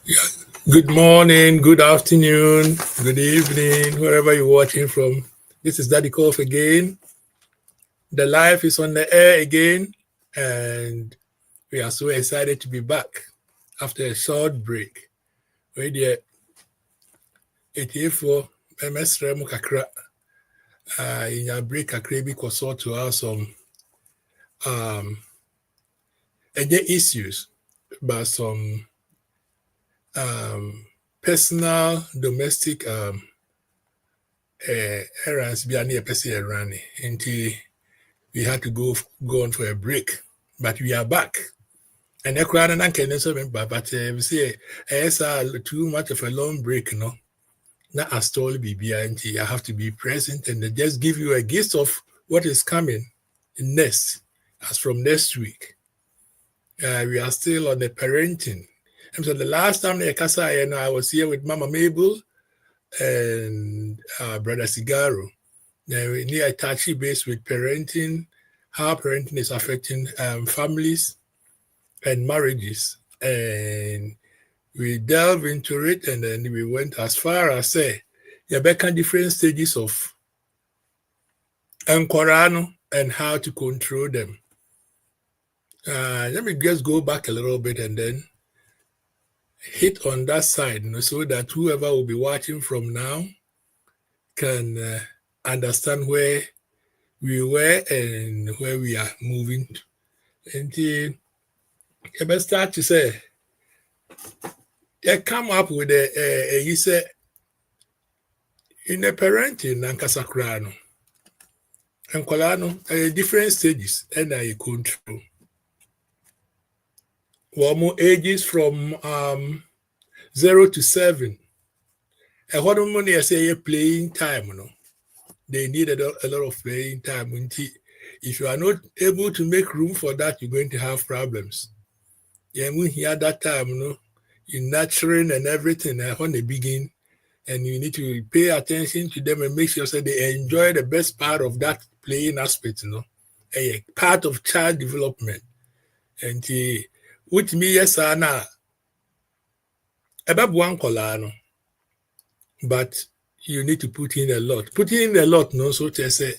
Yeah. Good morning, good afternoon, good evening, wherever you're watching from. This is Daddy Kof again. The life is on the air again, and we are so excited to be back after a short break. Wait there, it here for MSR Mukakra. In your break, kakra bi consult to us some um issues, but some personal domestic errands be near person running. Until we had to go on for a break, but we are back. And I can so but we say it's too much of a long break, no. Not a story BB, I have to be present and just give you a gist of what is coming next, as from next week. We are still on the parenting. And so the last time I was here with Mama Mabel and Brother Cigaro. Now we need a touchy base with parenting, how parenting is affecting families and marriages. And we delve into it, and then we went as far as say, Rebecca different stages of Enkorano and how to control them. Let me just go back a little bit and then hit on that side, so that whoever will be watching from now can understand where we were and where we are moving to. And you best start to say, you come up with you say, in a parenting nankasa koraa no nkwalaa no different stages and I control wɔn ages from 0 to 7 ɛhɔ no mu no yɛ playing time no they need a lot of playing time. If you are not able to make room for that, you're going to have problems. Yeah, we hear that time, in nurturing and everything when they begin, and you need to pay attention to them and make sure that they enjoy the best part of that playing aspect, a part of child development. And with me, yes, Anna, about one colano, but you need to put in a lot. Putting in a lot, so to say,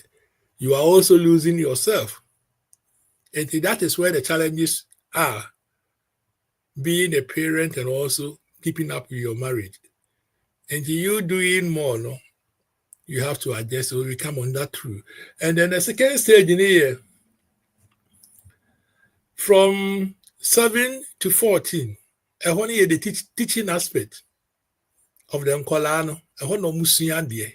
you are also losing yourself. And that is where the challenges are, being a parent and also keeping up with your marriage. And you doing more, you have to adjust. So we come on that through. And then the second stage in here, from 7 to 14, I want to hear the teaching aspect of the Nkolano. I want to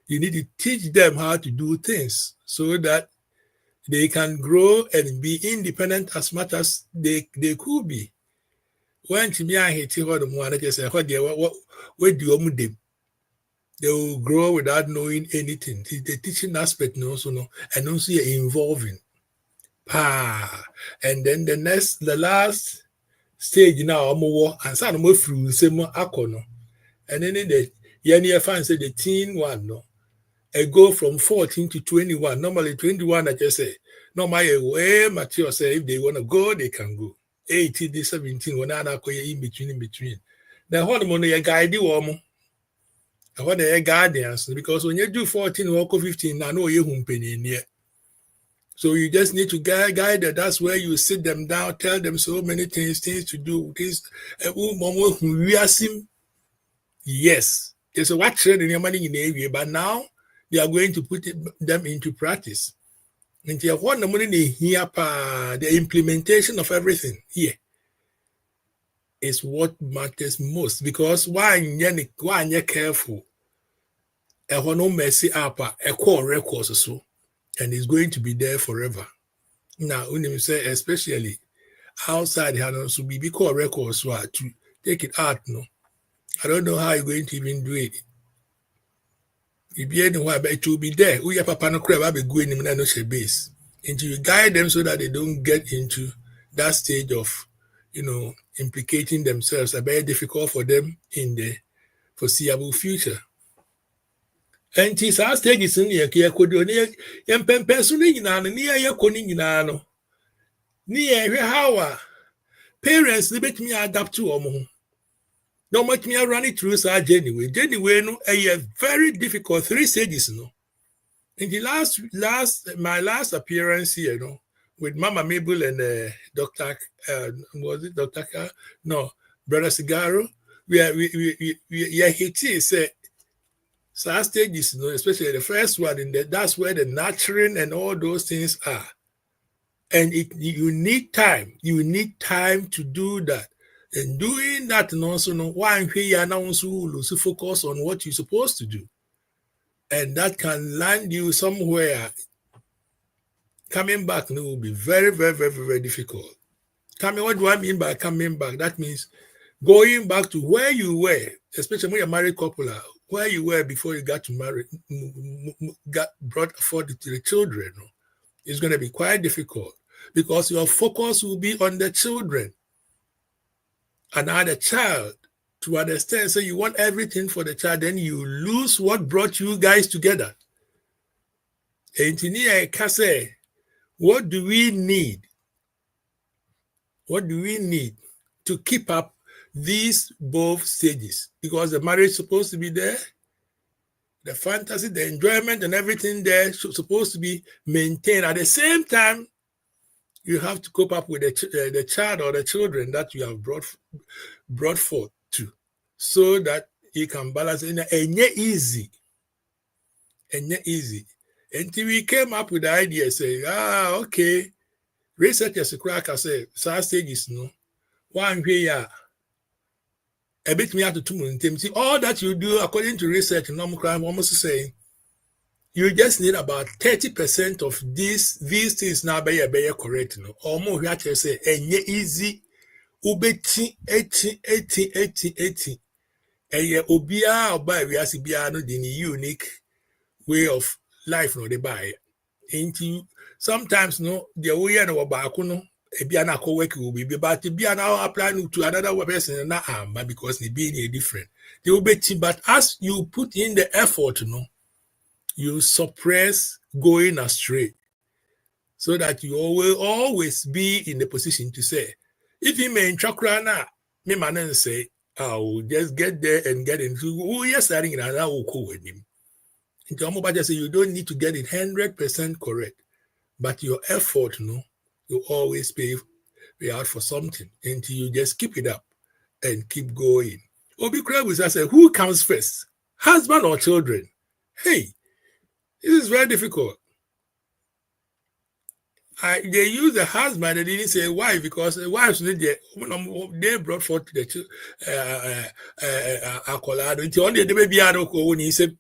you need to teach them how to do things so that they can grow and be independent as much as they could be. When to me, I hate what I just say, what do you they will grow without knowing anything. The teaching aspect also and also involving. And then the last stage now, and some more through same akono. And then the fans say the teen one, I go from 14 to 21. Normally 21, I just say, normally way mature say if they want to go, they can go. 18 to 17, when I go in between. Then what money a guide you woman. I want the guardians because when you do 14 or 15, I know you won't penny in here. So you just need to guide them. That's where you sit them down, tell them so many things to do. Yes. There's a watch in your money in the area, but now they are going to put them into practice. And you want the money here, the implementation of everything here is what matters most. Because why you're careful? A no messy up a core records so, and it's going to be there forever. Now, when you say especially outside here, so be core records so to take it out, no. I don't know how you're going to even do it. If you anywhere, but it will be there. We have papa no crab be going in no base. Until you guide them so that they don't get into that stage of, implicating themselves. It's very difficult for them in the foreseeable future. And it's our stages in here, and pensuling near your coning near how parents limit me adapt to. No much me run it through so January. January no a very difficult 3 stages, no. In the my last appearance here, you know, with Mama Mabel and Dr. Was it Dr. No, Brother Cigaro, we hit it, say, so stages, you know, especially the first one, that's where the nurturing and all those things are. And you need time. You need time to do that. And doing that, and also, no, one way you also focus on what you're supposed to do. And that can land you somewhere. Coming back will be very, very, very, very difficult. What do I mean by coming back? That means going back to where you were, especially when you're married couple, where you were before you got to marry, got brought forth to the children. It's going to be quite difficult because your focus will be on the children and now the child. To understand, so you want everything for the child, then you lose what brought you guys together. And what do we need? What do we need to keep up these both stages? Because the marriage is supposed to be there, the fantasy, the enjoyment, and everything there is supposed to be maintained. At the same time, you have to cope up with the child or the children that you have brought forth to, so that you can balance it. And easy. Until we came up with the idea, say, okay, researchers crack, I say, some stages, no, one way, a bit me out to 2 months. See, all that you do according to research, normal crime, almost saying, you just need about 30% of these things now be correct, no, or more. We actually say, easy, ubeti, 80. Obia or by we as no the unique way of life, no, they buy into sometimes, no, the way and about no, a biana co work will be, but to be now applying to another person and not because they being different. They will be, but as you put in the effort, no, you suppress going astray, so that you will always be in the position to say, if you may in chakra na, me man say, I will just get there and get into. Oh yes, I think that will go with him. Say you don't need to get it 100% correct, but your effort, no, you always pay out for something until you just keep it up and keep going. Obi Krabus, I said, who comes first, husband or children? Hey, this is very difficult. They use the husband, they didn't say wife, because the wives they brought forth the Akolado. It's only the baby when he said,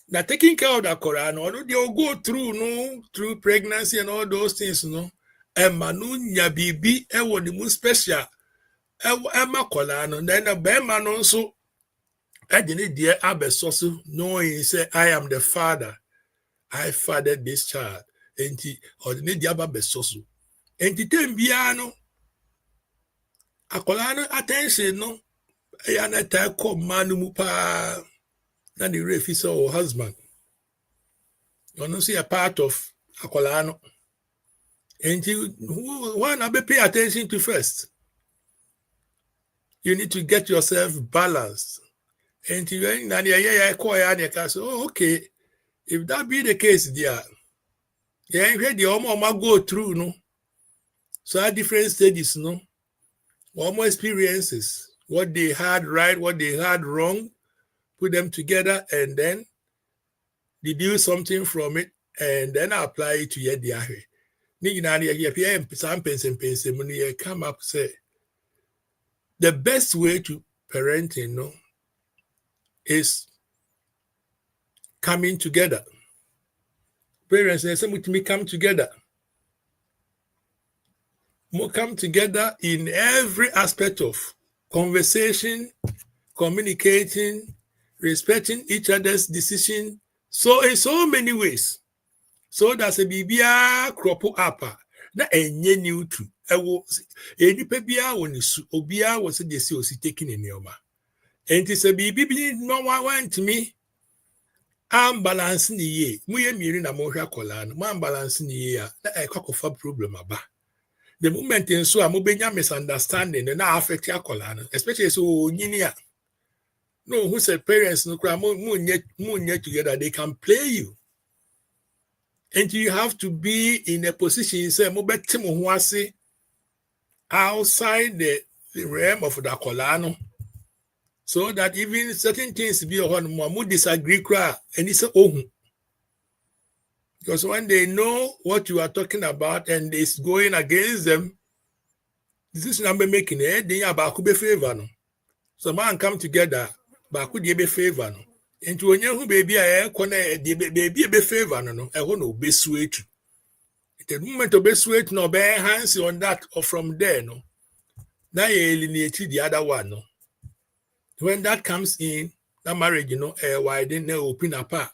now taking care of the Quran, they'll go through pregnancy and all those things, And Manu Nyabibi, the most special, Emma Colano, then the Beman also, I didn't dear Abesosu, knowing he said, I am the father. I fathered this child. And he or the Diaba Besosu. And the Tembiano, Acolano, attention, no, I call Manumupa. And the refuse or husband. You don't see a part of Akolano. And you want to pay attention to first. You need to get yourself balanced. And you okay. If that be the case, dear, the almost go through, no. So at different stages, no. Almost experiences, what they had right, what they had wrong. Put them together and then deduce something from it and then apply it to your diary. Come up say the best way to parenting, is coming together. Parents and some with me come together. Come together in every aspect of conversation, communicating, respecting each other's decision. So in so many ways. So that's a bibia crop up. Na enye new to. Any pebia when obia was a desi taking in yoma. And it's a bibi no one to me. I'm balancing the ye. We are meaning a mocha colon. Man balancing the year. That I cock of a problem about. The moment in so I'm benya misunderstanding and now affect your color, especially so ninia. No, who said parents no cry moon yet together, they can play you. And you have to be in a position say outside the realm of the colano. So that even certain things be on more disagree and it's oh. Because when they know what you are talking about and it's going against them, this is number making it, they are back be favor. No. So man come together, back would be favor. No. Into when you baby baby be favor no, I want to be sweet. The moment to be sweet no bear hands on that or from there no. Now you alienate the other one no. When that comes in, that marriage, why didn't they open apart,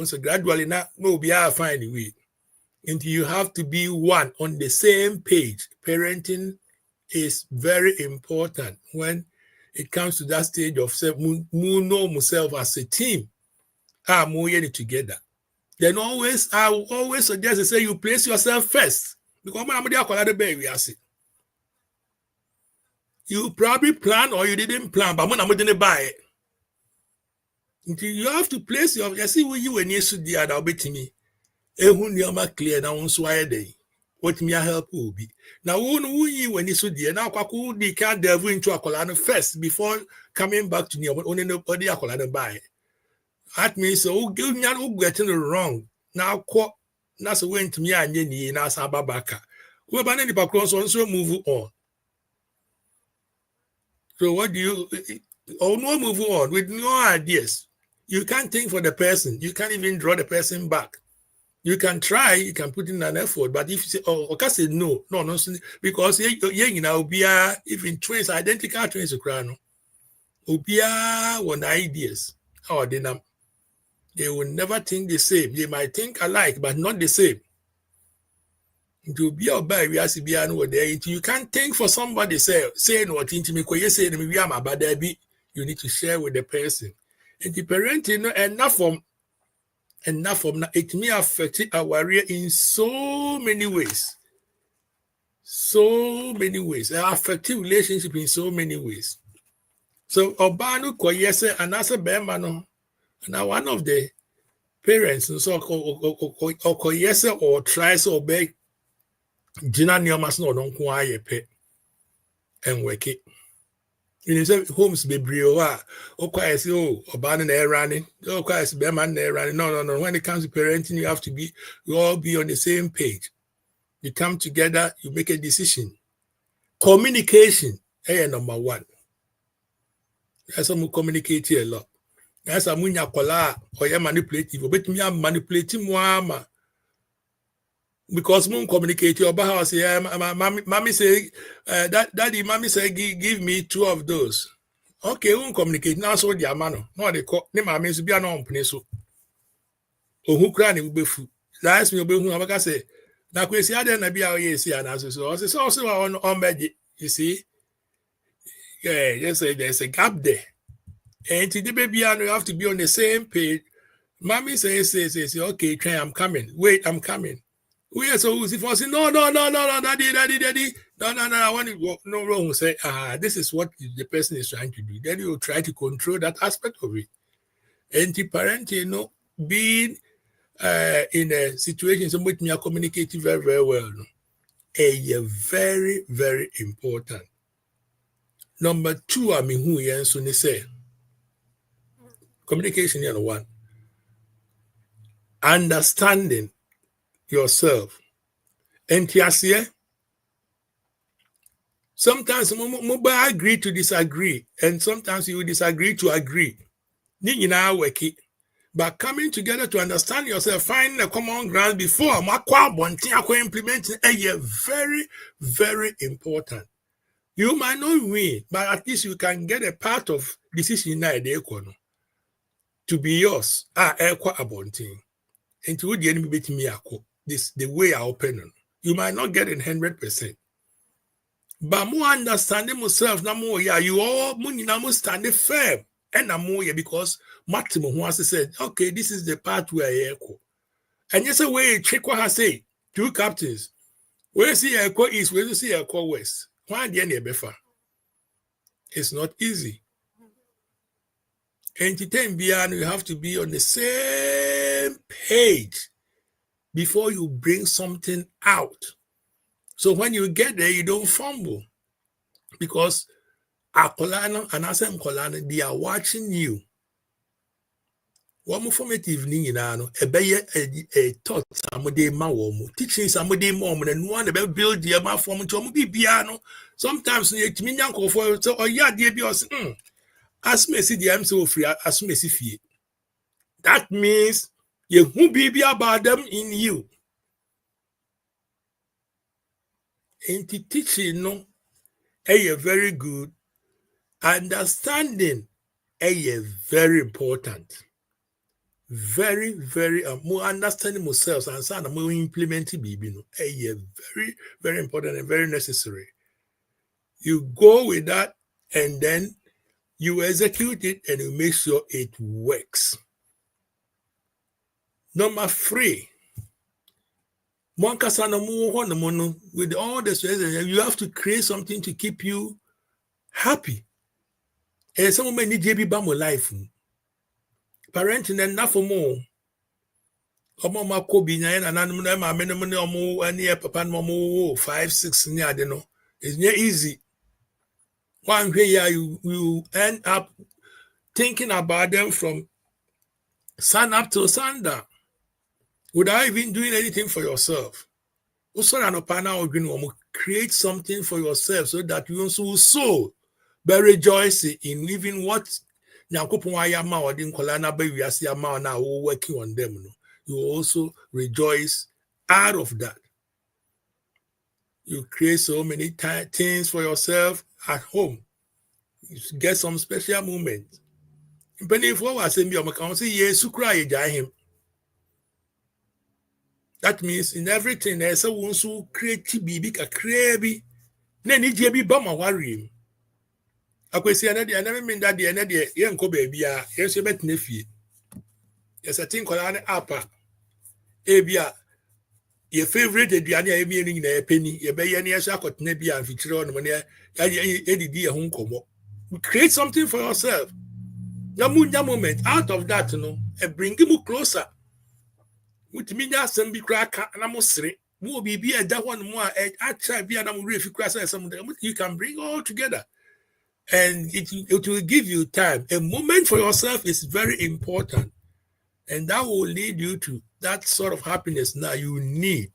so gradually now no be a find a way. And you have to be one on the same page. Parenting is very important when it comes to that stage of know myself as a team. Moving together. Then I will always suggest to say you place yourself first. Because when I'm the baby, I say. You probably plan or you didn't plan, but when I'm going to buy it. You have to place your, you see, when you when you should the other bit me. Ehun yama clear na won so ayede. What me help will be. Now who when you should the now kwaku the can delve into akola no first before coming back to near only nobody akola no buy. That means so give me an getting it wrong. Now that's when to me and ye na sababaka. Who ban any background so move on. So what do you no move on with no ideas? You can't think for the person. You can't even draw the person back. You can try, you can put in an effort, but if you say, okay, say no, because even twins, identical twins, one ideas. They will never think the same. They might think alike, but not the same. To be a by we as there, you can't think for somebody saying what into me, say we am about you need to share with the person. And the parenting enough from it may affect our career in so many ways. So many ways. Affecting relationship in so many ways. So Obanu Koyese and as a Bemano, now one of the parents so Koyese or tries to obey Gina Niomas no don't quiet pet and wake it. In his homes be brioa, or quiet, Obanu air running, or quiet Beman there running. No. When it comes to parenting, you all be on the same page. You come together, you make a decision. Communication, number one. That's how we communicate a lot. That's how we or manipulative, but me am manipulating more. Because moon communicate your house, mommy say, daddy, mommy say, give me 2 of those. Okay, we won't communicate now. So the amano, no, they call them. I mean, to be an own so. Oh, who crying will be food. Last me, who I say. Now, we see, I didn't be our years here, and I so it's also on magic. You see, yeah, there's a gap there. And to the baby, you have to be on the same page. Mommy says, okay, Trey, I'm coming. Wait, I'm coming. We are so easy for saying, no, daddy. No, I want to no wrong. Say, this is what the person is trying to do. Then you try to control that aspect of it. And the parent, being in a situation in which we are communicating very, very well. Very, very important. Number 2, I mean, who you so they say communication, one. Understanding yourself. And here, sometimes we agree to disagree, and sometimes you disagree to agree. But coming together to understand yourself, finding a common ground before implementing very, very important. You might not win, but at least you can get a part of decision to be yours. Into the enemy beat me this the way I open. You might not get it 100%. But more understanding myself, you all must stand firm. And I'm more because maximum once said, okay, this is the part where I echo. And yes, a way, check what I say. 2 captains. We see a call east, we see a call west. Why the any befa? It's not easy. Entertain beyond, you have to be on the same page before you bring something out. So when you get there, you don't fumble. Because Akolano and Asem Kolano, they are watching you. One formative ni no a thought somebody ma wo teaching somebody mom and one about build the ma form to be piano. Sometimes you timi nyanko for so or ya dey be us as me see the am so free as me see fie. That means you who be about them in you. And teaching no very good. Understanding very important. Very, very more understanding ourselves and so more implementing BB no very, very important and very necessary. You go with that and then you execute it and you make sure it works. Number 3. With all the stress, you have to create something to keep you happy. And some men need to be more life. Parenting and not for more. Omo Kobe na na any papa no 5, 6 near they know. It's not easy. One way you end up thinking about them from sun up to sundown without even doing anything for yourself. Also, create something for yourself so that you also soul but rejoice in living what working on them. You also rejoice out of that. You create so many things for yourself at home. You get some special moments. That means in everything there's a one who create big a crabby. Then it be bama worry. I never mean that the young baby, yes, you bet nephew. Yes, I think on upper. Ebia, your favorite aduane a emi na penny, ye be ye na shakot na bia mfikyire on money edidi ho nkomo. Create something for yourself. Na munya moment out of that no, and bring you closer. With me na some bi kraka na mo sere. Mo bibi e da ho no mo a try bia na mo refi krasa something you can bring all together. And it will give you time. A moment for yourself is very important. And that will lead you to that sort of happiness now you need.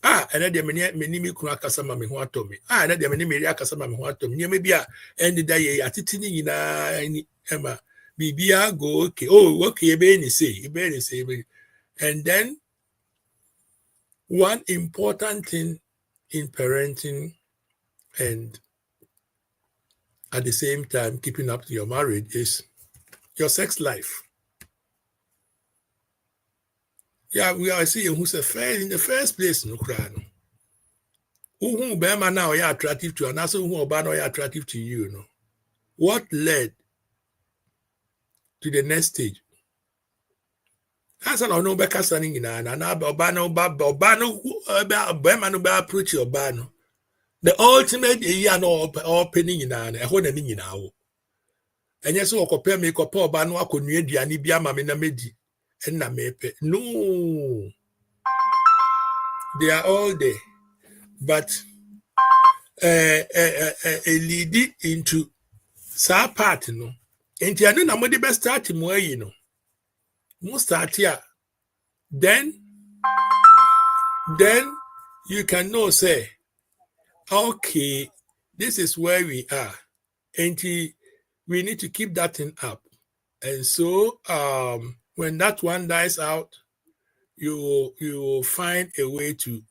And then many me kuna kasama me ho atomi. And then many me kasama me ho atomi. Maybe and the day atitini na any Emma. Bibia go okay. Oh, okay, be say. And then one important thing in parenting and at the same time keeping up to your marriage is your sex life. Yeah, we are seeing who's a fair in the first place, no crown. Who Bama now are attractive to, and also who Obano are attractive to you, know. What led to the next stage? As an no back standing in an Obano, Bama no approach Obano. The ultimate opening in an holding in our. And yes, so compare me copper Bano, I could near the Anibia Mamina Medi. No, they are all there, but lead into some part, no. And you know, nobody best start more, you know. Most start here, then you can know say, okay, this is where we are, and we need to keep that thing up, and so when that one dies out, you will find a way to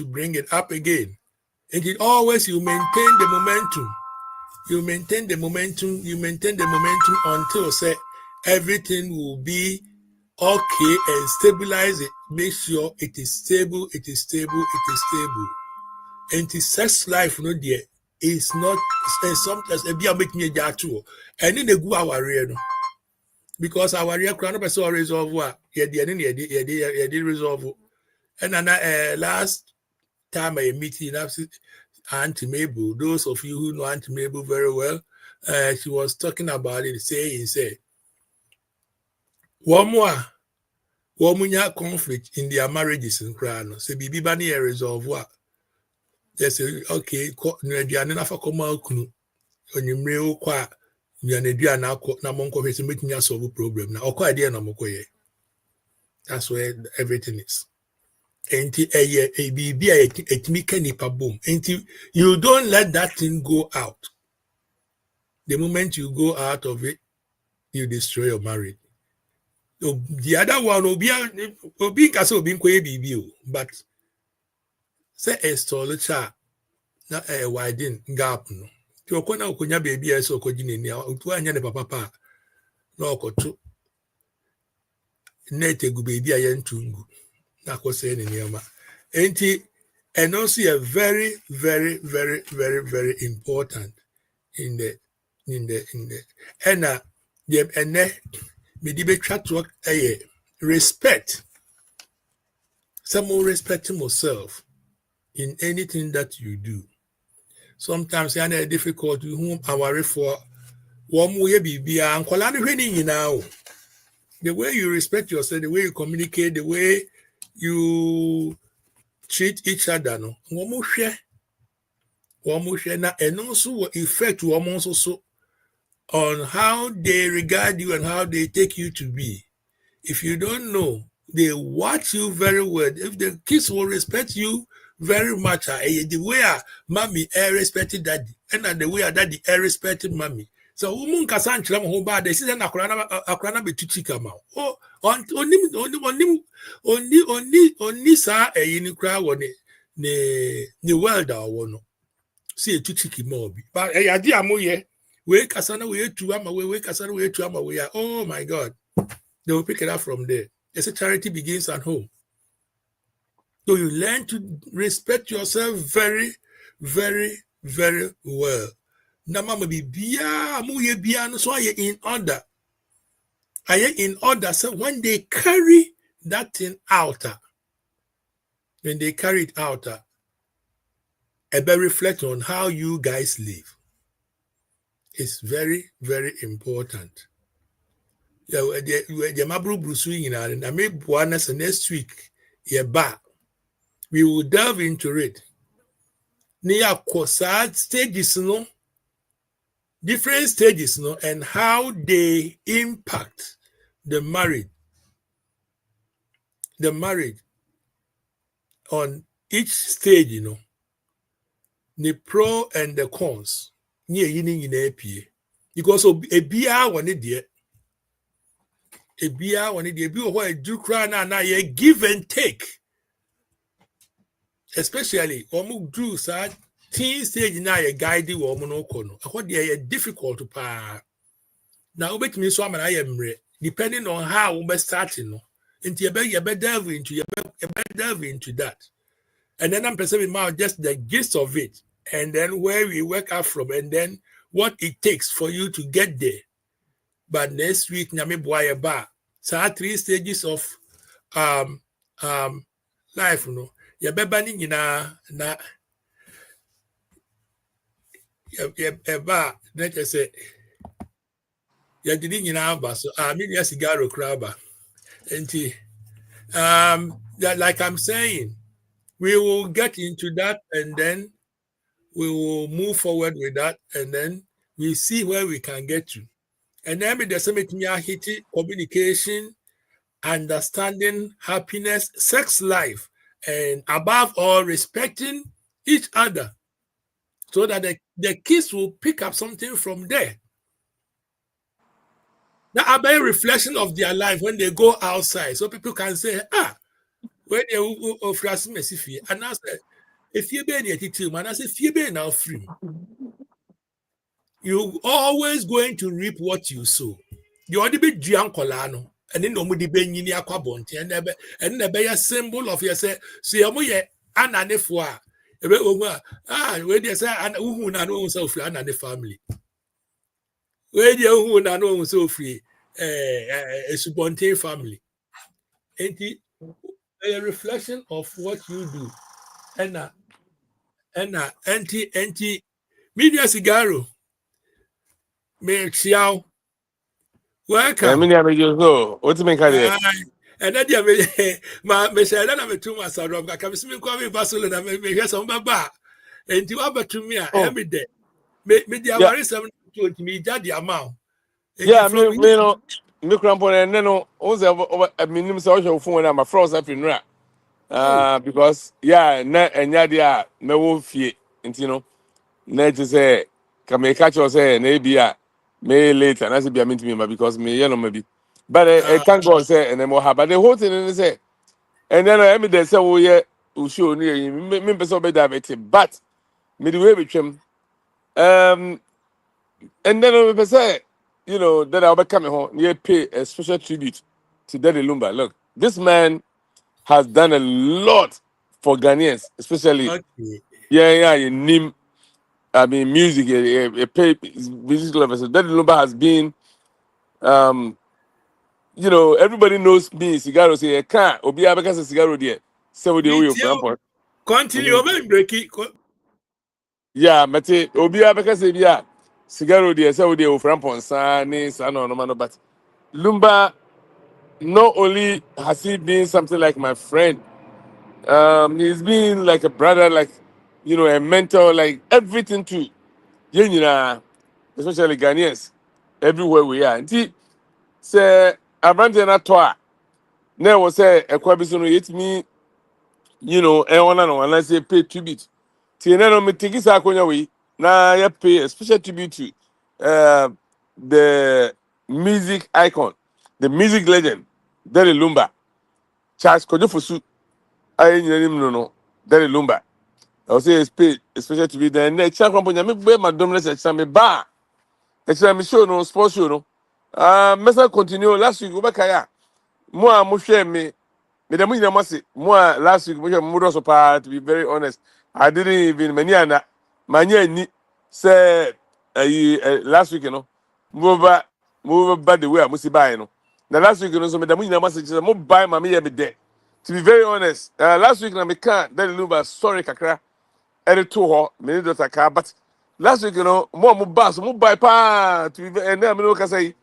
bring it up again. And it always you maintain the momentum until say everything will be okay and stabilize it. Make sure it is stable. And the sex life, no dear, is not sometimes a bit make me a too. And in the go our real. Because our real crown person resolve what? Yeah, resolve. And last time I meeting Auntie Mabel, those of you who know Auntie Mabel very well, she was talking about it, saying, one more conflict in their marriages in Krano. So Bibi Bani resolve what? They say, okay, Nadiana Koma Kunu, on your real qua, Yanadia na monko is making us solve a problem. Now, or idea no mokoye. That's where everything is. And a baby a nipa boom. And you don't let that thing go out. The moment you go out of it, you destroy your marriage. So the other one will be baby, but say a stolacha na widen gap no. Ti okona okonya baby eso okogine ni otu anya ne papa na okoto net egu baby ayentungu na kose ne niama. And also a very, very, very, very, very important in the and me chat work respect. Someone respecting yourself in anything that you do. Sometimes it's difficult to whom our for one way be and now. The way you respect yourself, the way you communicate, the way you treat each other, no, and also affect also on how they regard you and how they take you to be. If you don't know, they watch you very well. If the kids will respect you very much, the way mommy respected daddy, and the way daddy respected mommy. So woman kasan chlam ho ba de sisa na akrana betuchi kama. Oh, oni sa ni kra woni ne welder wono. See tuchi kimobi. But yadi amoye. We kasana we tu ama we kasana we tu ama we. Oh my God. They will pick it up from there. They say charity begins at home. So you learn to respect yourself very, very, very well. Namama be bia amuye bia no so are in order. Are in order? So when they carry that thing out, when they carry it out, I better reflect on how you guys live. It's very, very important. The Mabru Brusu and I may buanas next week. We will delve into it. Near sad stages, no, different stages, no, and how they impact the marriage on each stage, you know, the pro and the cons. Near yin in APA. Because of a beer one idiot. A beer one idiot. Be what do cry now, give and take. Especially do sad teen stage now a guiding woman no kono. What they are difficult to pa. Now bet me so I am depending on how we starting no. Into you better delve into that. And then I'm perceiving now just the gist of it, and then where we work out from, and then what it takes for you to get there. But next week, Nyame boy ba. So 3 stages of life, you know. Ya beba ni nyina na ya ba let us say ya didi nyina ba so me ya cigar craba. Like I'm saying, we will get into that and then we will move forward with that and then we see where we can get to. And then the summit communication, understanding, happiness, sex life, and above all, respecting each other so that the kids will pick up something from there. Now, a reflection of their life when they go outside, so people can say, when they offer us messy, and I said, if you be any team, and I said, if you be now free, you're always going to reap what you sow. You already be Giancolano, and then no more debate in Aquabonte, and the be a symbol of your say, see, I'm ananefua. Where they say, and who know so free, and the family. Where they who know so free, a spontaneous family. a reflection of what you do. And anti media cigarro. Me chiao. I Welcome. mean, I just go. What's the main career? And then you me say that I'm too much around. I can see me coming Barcelona. Me hear some baba. And you have to me Oh, every day. Me dia yeah, worry some to me jadi amount. And yeah. from Me no, me crampon and then no. Also, I mean, I'm sorry for phone. I'm a frost up in rap. oh Because yeah, na and yeah, yeah, me wo fie. You know, na just say, can me catch us say, maybe me later. And I say, be a meet me, because me, you know, maybe. But thank God say, and then more. But the whole thing is say, and then I mean, they say, oh yeah, we show me person be diabetic, but me the way we trim. Um, and then we say, you know, that I'll be coming home. You pay a special tribute to Daddy Lumba. Look, this man has done a lot for Ghanaians, especially okay. in Nim. I mean, music, a pay music lovers. So Daddy Lumba has been, um, you know, everybody knows me. Cigaro say, I can't. Obi Abeka say cigaro there. So the way you Meteor from. continue over in breaky. Yeah, mate. Obi Abeka say, yeah, cigaro there. So the Frampon, Sani, Sano, no man, but Lumba. Not only has he been something like my friend, he's been like a brother, like, you know, a mentor, like everything too. Yeah, you know, especially Ghanaians, everywhere we are. And he say, Abandon a toa. Now was say a quabisono hit me, you know, and one and one, let's say pay tribute. Tina no me tiki sa konya we na ya pay a special tribute to the music icon, the music legend, Daddy Lumba. Charles Kojofosu, I no Daddy Lumba. I will say it's paid, especially to be there. Next time, company, me buy my dominance at me bar. Next time, me show no sports show no. Mesa continue last week. Go back here. Moi, mo share me. Me the money na masi. Moi last week mo share mo do so pa. To be very honest, I didn't even many ana. Many ni say last week you know. Move back the way I must buy you know. The last week you know so me the money na masi. Mo buy my me here me there. To be very honest, last week na me can't. Then Lumba sorry kakra. Edit to her, many dota car, but last week, you know, more bus, more by pa to be and then I mean, say,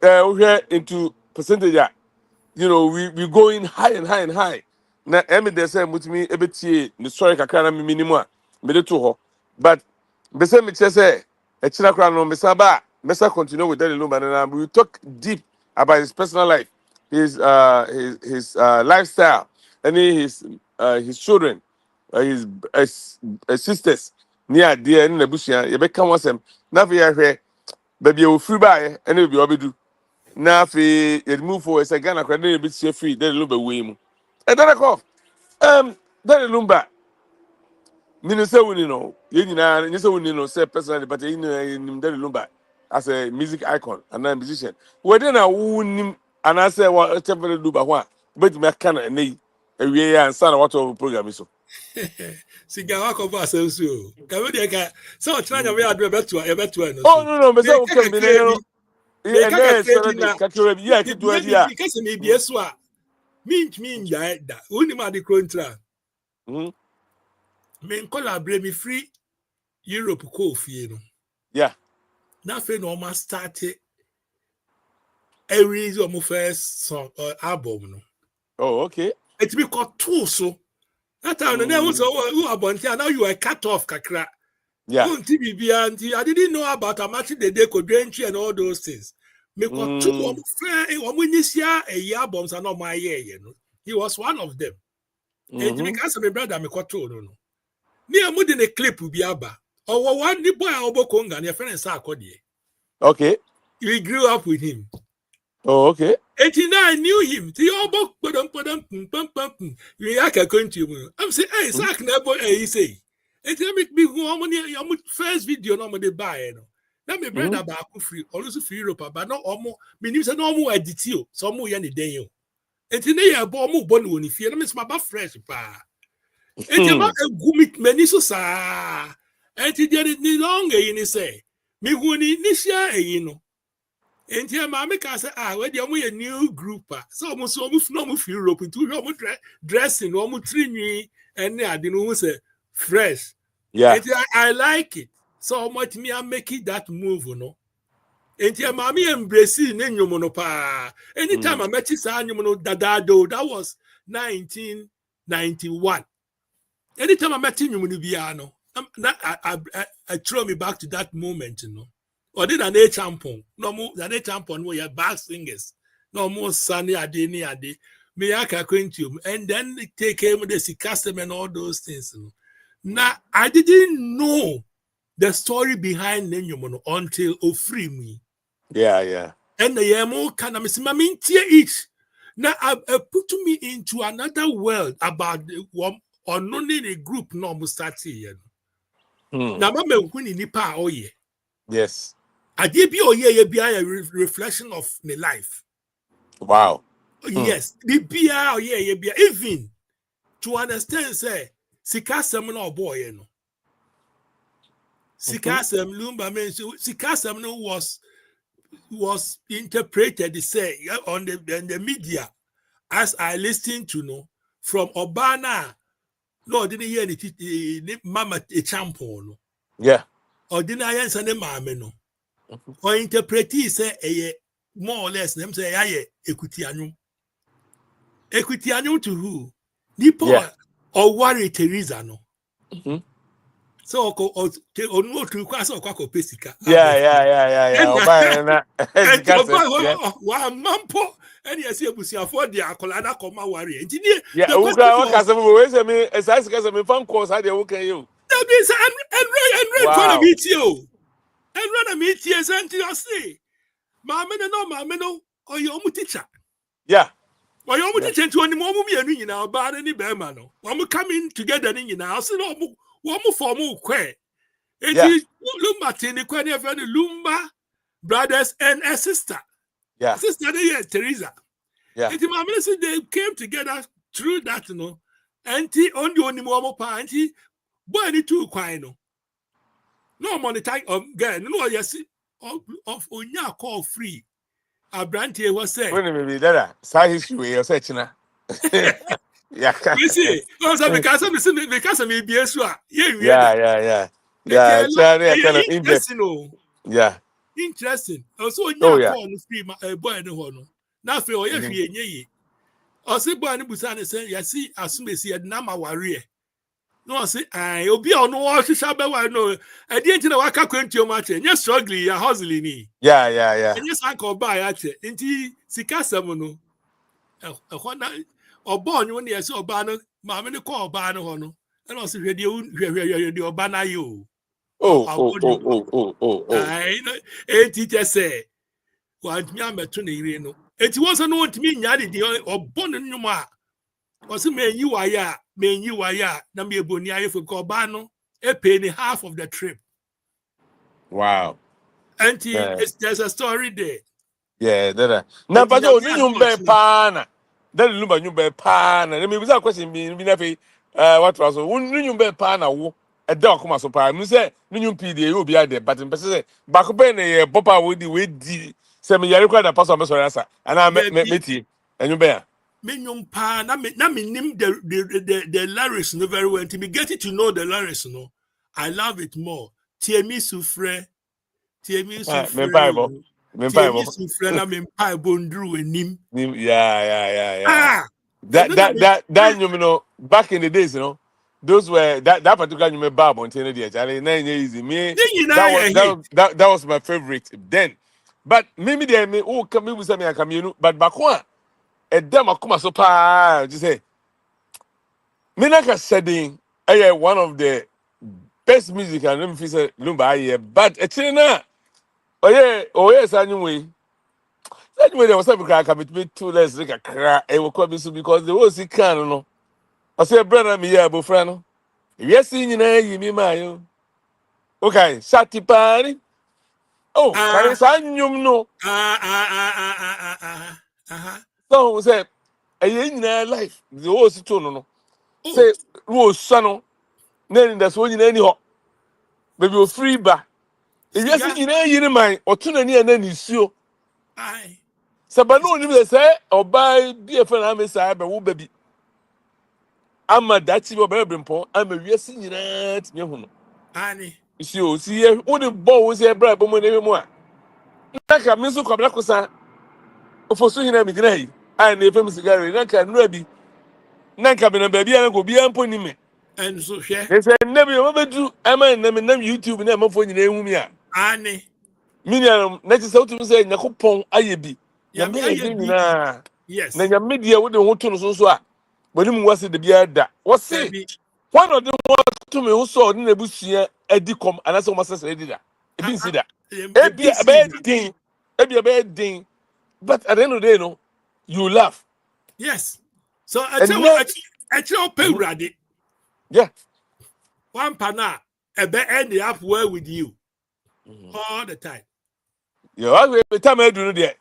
we're into percentage, yeah. You know, we going high and high and high. Now, Emmy, they say, with me, a bit, the story can carry me minimum, made to her. But, the same, it says, a chinakran on Messaba, Messa continue with Daddy Lumba, and we talk deep about his personal life, his lifestyle, and his children, his sisters, near dear in the bush, you become one them. Now, we are here, baby, you free by, and it will be do. Now, if you move forward, it's a Ghana credit a bit free, then a little bit way. And Daddy Kof, Daddy Lumba, Minister Winnie, no, you know, say personally, but in Daddy Lumba as a music icon and a musician. Well, then I wouldn't, and I say, well, it's a very Lumba one, but me can and they, we are and son of what over program is so. Siga wako ba sensu. Kawe de ka so try na we adu e beto no Oh, so. no, but Me so kaka can be, you know, kredi. Me and kaka then so kredi the na Kakura, yeah, de could do bia it, yeah. bi kase me bia so a. Min ya da. Uni ma de kontra. Me collaborate me free Europe ko fie no. Yeah. Na fe no ma start release your first song or album no. Oh, okay. It be called two so. That time no there was Mm, who abonti now you are cut off kakra. yeah. I didn't know about a match the day could entry and all those things. Me got two Mm, a year bombs are not my year, you know. He was one of them. And mm-hmm. because my brother me got two, no. Me a mood in a clip will be abba. Or one the boy Obo Konga and your friend Sarkodie. Okay. We grew up with him. Oh, okay. 89 I knew him. The Obo pum. We are going to I'm saying, hey, Mm, Sark never he say. And tell me who first video no de buy no. Now my mm, brother back free, also free Europe, but no omo. Me nim say no omo edit you, so omo ye ne den yo. And na ya bo omo bo no ni fie, na me smaba fresh pa. And ma mm. egumi mani so sa. And there ni long e ni say. Me hu ni share e no. And here, Mammy can say, where the only a new group, so almost no Europe into almost dressing, almost trini, and I didn't know say fresh. Yeah. And I like it so much. Me, I'm making that move, you know. And here, Mammy embrace in your monopa. Anytime I met his annual dadado, that was 1991. Anytime I met him, you I throw me back to that moment, you know. Or did an A champon, no more than a champon where your back singers, no more sunny ade, me acquaintium, and then take him with the custom and all those things. You know. Now, I didn't know the story behind Nenyumono until free me. Yeah. And the Yamo can I each. Now, I put me into another world about the one or no a group no mustati. Now, Mamma winning nipa oh yeah. Yes. I did be oh yeah, be a reflection of my life. Wow. Yes, the be oh yeah, be even to understand say sikasem no boy you know. Sikasem Lumba means sikasem no was interpreted say on the media as I listened to know from Obana. No, didn't hear any mama a champion. No. Yeah. Or didn't I answer the mamma no. Or interpret say more or less them say aye equitianum. Equitianum to who? Nipo or worry Teresa no. So or no to class or quack pesika. Yeah. And one mampo and yes, you see afford the acolada comma worry. And yeah, the what can me as I say me phone calls how they okay you. That means and run meet you. And run meet you and you say, Mamma no, or your teacher. Yeah. Why you teacher to any more movie in our bad any bearman? When we coming together in your house, no one more for more quay. It is Lumba Tini Quay of any Lumba brothers and a sister. Yeah. Sister Teresa. Yeah. And Mamma said they came together through that, you know. Auntie on the only more auntie, boy, any two quay no. No money type of girl, no, yes, of Onya call free. A brand here was said. When maybe that side history or such na. Yeah. You see, because of me, Yeah. It's kind of in depth. Yeah. Interesting. Also, Oh yeah. call free boy no hono. Now for oh ye. Also, boy no busan say, you see, as soon as you had nama warrior. No, say, I obi on no wash shabe no. I didn't know what quentio match. You're struggling, you're hustling ni. Yeah. And yes, I call by at it. Inti Sikasamono. Or born when you saw Bano, Mamma call Bano Hono. And also radio Bana you. Oh. I know a teacher say, what me am a tunny. It wasn't known to me, Yadi or Bonanuma. Was a man you are ya, Namia Bonia for Corbano, a penny half of the trip. Wow. And there's a story there. Yeah, that. Now, but you be pana. That Lumba you be pana. Let me without question be nafi. What was you be pana? A dog come so pa. Me say you PD you be there, but in person say back up na papa we di. Say me yare kwa da pass on so answer. And I meet and you be. Me pa na me nim the lyrics no very well. To me getting to know the lyrics no, I love it more. Tiemi sufre. Me Bible. Tiemi sufre na me pa bondru enim. Yeah. That you know back in the days, you know, those were that particular you Bible until the Charlie 9 easy. Me that was my favorite then. But maybe they me come with some you but back one a damn akuma so pa just say me like I said one of the best music and let me say Lumba here but a china oh yes anyway anyway there was something I can between two less like a crack it will come because there was a can no I say brother me yeah friend yes you know you me my okay shati party oh can say no so say in life the whole situation no say was son then that's when you any hot baby free ba if you see you know you mind or tuna ni and then you Aye. Sabano ni say oba bi e fa na me say be wo baby. Ama dachi bo be brempo ama wiase nyina tinye hu no. Aye. Isi o si ye wo de bo wo se bra bo mo ne mu a. Na ka me so kwabla kosa. Ofoso hina me gina yi. Ai na efem sigari na ka nura bi. Na ka be na baby an ko bi an poni me. And so share. They say never o bedu ama na me nam YouTube na amafo nyina ehu mi a. Aye. Miniam na ti say o tumi say nyakopon ayebi. Yeah, Nyame me ye aye din bi. nyina. Na Yes. nyame de wo de ho to no so a. Bani mu wase de bia da. Wo There se be one of them want to me who saw ni nebusia edi kom anase o masa say da. E I, bin si da. a E bit bia be senior. din. E bia be din. But at the end of the day no, you laugh. Yes. So I tell And what then I tell pay ready. yeah. One pana a be end up well with you all the time. Yeah, I time I do no there.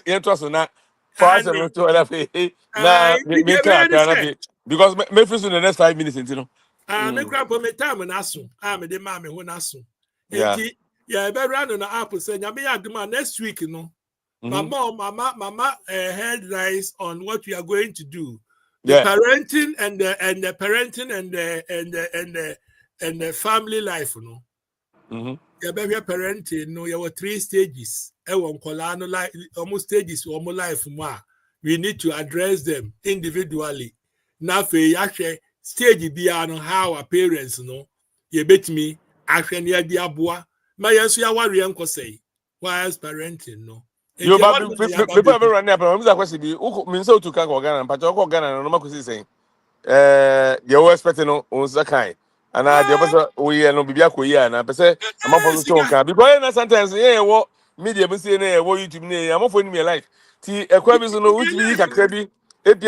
You trust na for us And to other na me can na because me feel in the next 5 minutes you know. me grab me time and aso. Me de ma me ho naso. Yeah. Enti yeah, be run on the app say nyame aduma next week no. Mm-hmm. Mama headlines on what we are going to do. The Yeah. parenting and the parenting and the family life, you know. Mm-hmm. Yeah, baby parenting, no, there were 3 stages. Like almost stages almost life more. We need to address them individually. Now for actually stage beyond how our parents know. You bet me actually near the abua. My answer ya worry uncle say. Why is parenting no? And You you but want before ever run up, I'm question be mean so to can go Ghana, but you Ghana no matter saying. You were expecting on Sakai. And I the ah opposite we are no bibia ko yi and I say I'm for so cigar. can because sometimes yeah what media be say na what YouTube na I'm for me life. Ti e kwa bi so no which be kakra bi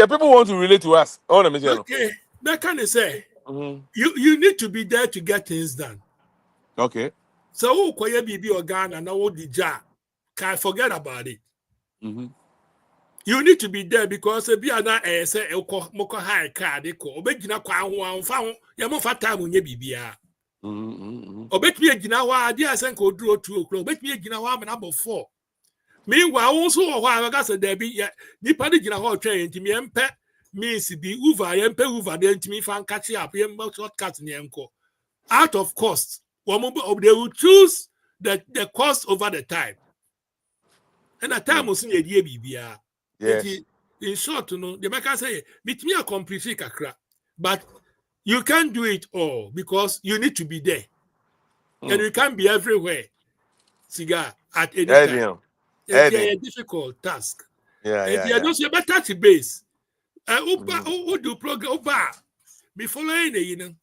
people want to relate to us. Oh na me say no. Okay, that kind of say Mhm. you need to be there to get things done. Okay. So who koye bibi organ and now the jar can forget about it. Mhm. You need to be there because if you are not say moko high card eko obegina kwa ho amfa ho ye mo fata mu nye bibia. Mhm. Obetumi agina ho ade asen ko duro 2 o'clock obetumi agina ho am number 4. Meanwhile also ho aga say there be nipa de gina ho twen ntimi empe means be uva empe uva de ntimi fan catch up yem shortcut ne enko. Out of cost. They will choose the cost over the time. And the time was in a year BBR. Yes. In short, you know, the maker say, meet me a complete kakra. But you can't do it all because you need to be there. And Mm. you can't be everywhere, cigar, at any time. Eddie. It's Eddie. a difficult task. Yeah, And yeah, you yeah. don't say, but touch base. Mhm. Who do program be following you know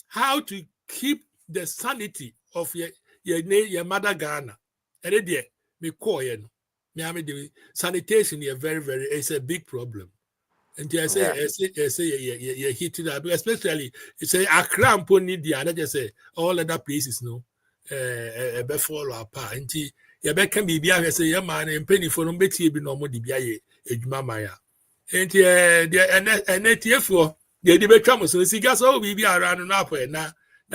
how to keep the sanity of your mother Ghana. And then me call you. Me I mean the sanitation is very it's a big problem. And Yeah. I say you hit that especially say Accra need the and just say all other places no be follow apart. And you be can be I say yeah man and penny for no beti be no more the bia edwuma maya. And and for the debate so see gas all be around na po na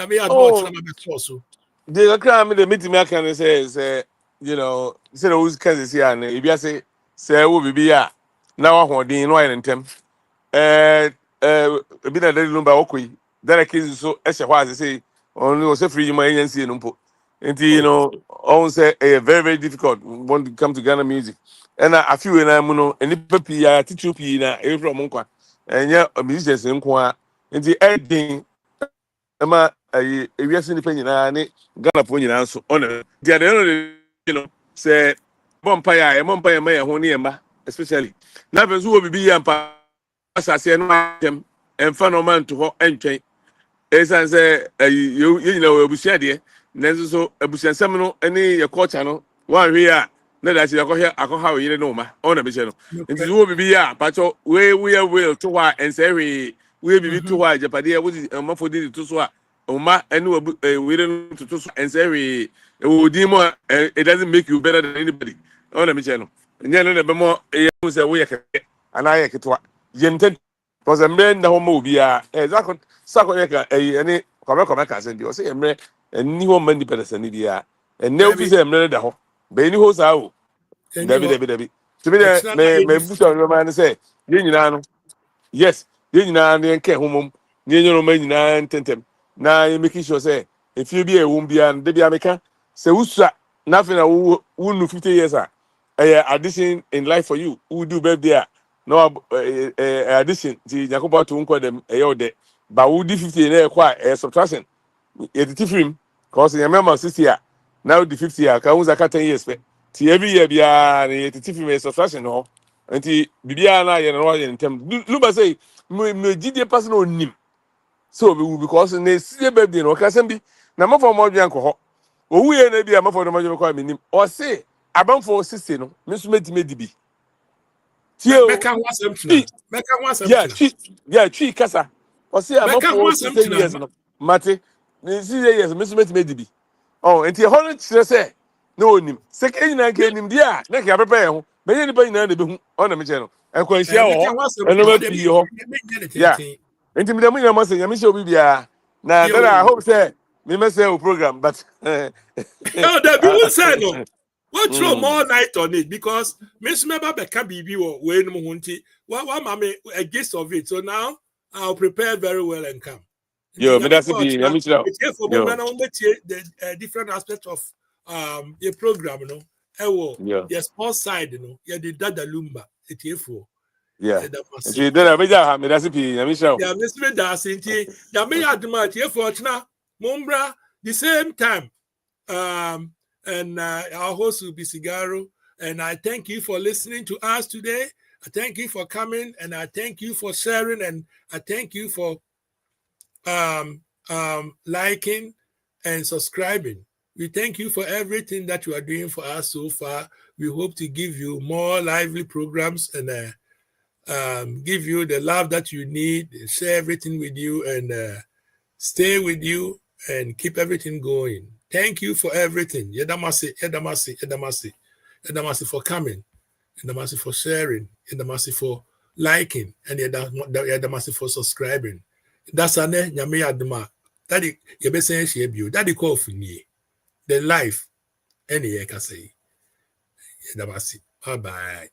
me had watch na Oh, me so. the crime the meeting me can say you know say the who's can see and if you say wo bibi a na wa hodin no ayen ntem bi na Daddy Lumba okoi that case so e hye hwa say on no say free you my agency no mpo nti you Oh, know on say very difficult want to come to Ghana music and I feel na mu no any papi ya teacher pi na e from nkwa enya musicians nko a nti edin Emma, ewiase nipa nyinaa ne Ghana po nyinaa nso ɔna di ade no you know sɛ bɔ mpa ya ho ne yɛma especially na afei nso wɔ bibi yɛ mpa asase no atem ɛmfa no man to hɔ ɛntwɛn ɛsan sɛ yɛ nyina wɔ abusua deɛ nanso so abusuansɛm no ne yɛ culture no wɔanhwɛ a na da kyerɛ akɔha wo yere ne wo ma ɔna bɛhyɛ no no nti pet. wɔ bibi yɛ a patɔ we will to hɔ a ɛnsɛ hwee we bibi to Mhm. hɔ a japadeɛ wodi ɔmafo di to so a Oma and we don't to and say it doesn't make you better than anybody. Oh, let me tell you. And then the more you say we and I get what Yenton was a man the home be exactly Sako any come and you say a and new woman dependence and India and no There be visa a minute the home. Benny hose out. Debbie. To be there, may put on your man and say, you yes, you know, and care home, you man, and tentem. Now you making sure say, if you be a womb be and Debbie America, say, nothing, who 50 years, addition in life for you, who do birthday, no addition, the Jacoba to uncle them a year day, but who did 50 years, quite a subtraction. It's different, because you remember 60 years, now the 50 years, because I 10 years. Ti every year bia na yetiti fi subtraction no nti bibia na ye no ye ntem Lumba say me gide pass no nim so because na sie baby no ka sem bi na mafo mo dwan ko ho owu ye na bia mafo no mo dwan ko me nim o say abanfo 60 no me so medime di bi ti o meka ho asem yeah twi kasa o say abanfo 60 years no mate ni 60 years me so medime di bi oh nti ho no kire say no nim sek enyina nke nim dia na ka prepare ho me ni ba nyina na be hu o na me che no enkwahia ho eno ma pi ho yeah enti me dem nyina ma se nyame she obi bia na then I hope say me me say o program but no that people say no what throw more night on it because Miss Meba beka bibi wo we no ho nti wa mama a gist of it so now I'll prepare very well and come yo me that's be nyame she the different aspects of your program no your sports side no your the Dada Lumba etfo yeah nti then I beja ha me that's be nyame she yeah Miss me that's nti ya me aduma etfo chna mombra the same time and our host will be Sigaro. And I thank you for listening to us today. I thank you for coming, and I thank you for sharing, and I thank you for liking and subscribing. We thank you for everything that you are doing for us so far. We hope to give you more lively programs and give you the love that you need, share everything with you, and stay with you and keep everything going. Thank you for everything. Yedamasi for coming. Yedamasi for sharing. Yedamasi for liking. And yedamasi for subscribing. That's ane nyame aduma. Daddy yebesen shebu. Daddy Kof ni. The life. Any yekase. Yedamasi. Bye bye.